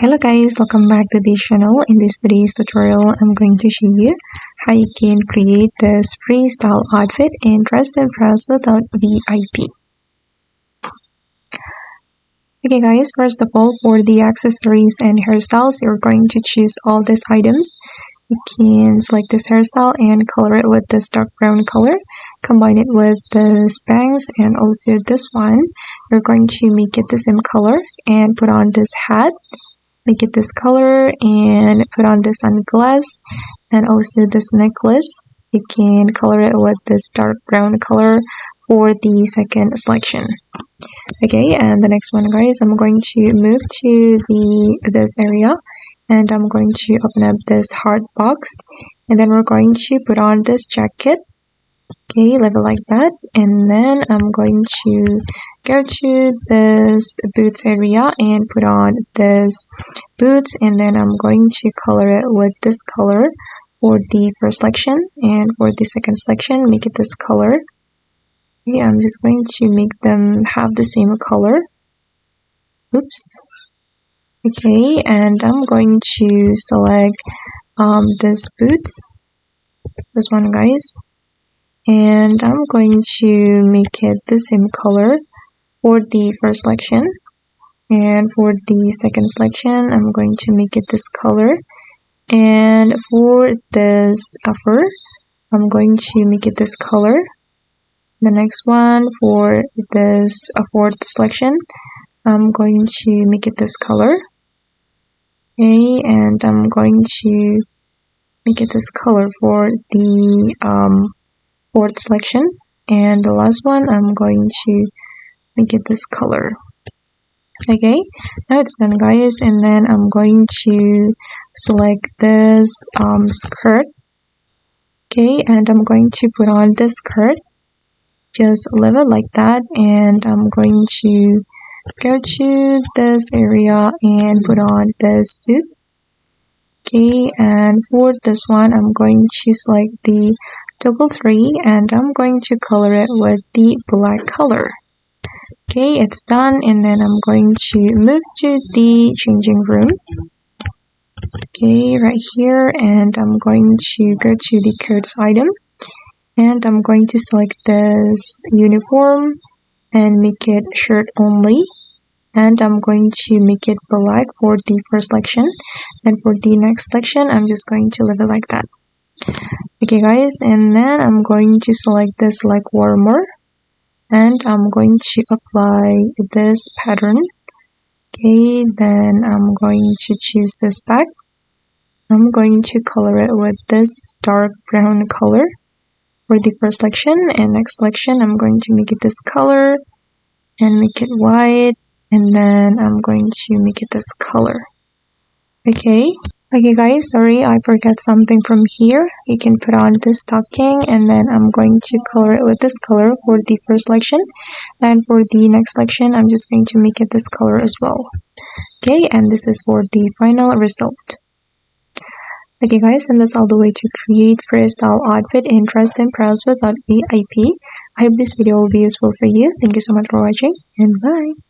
Hello guys, welcome back to this channel. In this today's tutorial, I'm going to show you how you can create this freestyle outfit and dress and impress without VIP. Okay guys, first of all, for the accessories and hairstyles, you're going to choose all these items. You can select this hairstyle and color it with this dark brown color. Combine it with this bangs and also this one. You're going to make it the same color and put on this hat. Make it this color and put on this sunglass and also this necklace. You can color it with this dark brown color for the second selection. Okay, and the next one guys, I'm going to move to this area and I'm going to open up this hard box and then we're going to put on this jacket. Okay, leave it like that, and then I'm going to go to this boots area and put on this boots, and then I'm going to color it with this color for the first selection, and for the second selection make it this color. Okay, I'm just going to make them have the same color. Oops. Okay, and I'm going to select this boots, this one guys, and I'm going to make it the same color for the first selection, and for the second selection I'm going to make it this color, and for this fur I'm going to make it this color. The next one, for this fourth selection, I'm going to make it this color. Okay, and I'm going to make it this color for the fourth selection, and the last one I'm going to make it this color. Okay, now it's done guys, and then I'm going to select this skirt. Okay, and I'm going to put on this skirt, just leave it like that, and I'm going to go to this area and put on this suit. Okay, and for this one I'm going to select the toggle 3 and I'm going to color it with the black color. Okay, it's done, and then I'm going to move to the changing room. Okay, right here, and I'm going to go to the coats item and I'm going to select this uniform and make it shirt only, and I'm going to make it black for the first selection, and for the next selection I'm just going to leave it like that. Okay guys, and then I'm going to select this leg warmer and I'm going to apply this pattern. Okay, then I'm going to choose this back. I'm going to color it with this dark brown color for the first selection, and next selection I'm going to make it this color and make it white, and then I'm going to make it this color. Okay guys, sorry, I forgot something from here. You can put on this stocking, and then I'm going to color it with this color for the first selection, and for the next selection I'm just going to make it this color as well. Okay, and this is for the final result. Okay guys, and that's all the way to create freestyle outfit and dress and impress without VIP. I hope this video will be useful for you. Thank you so much for watching, and bye.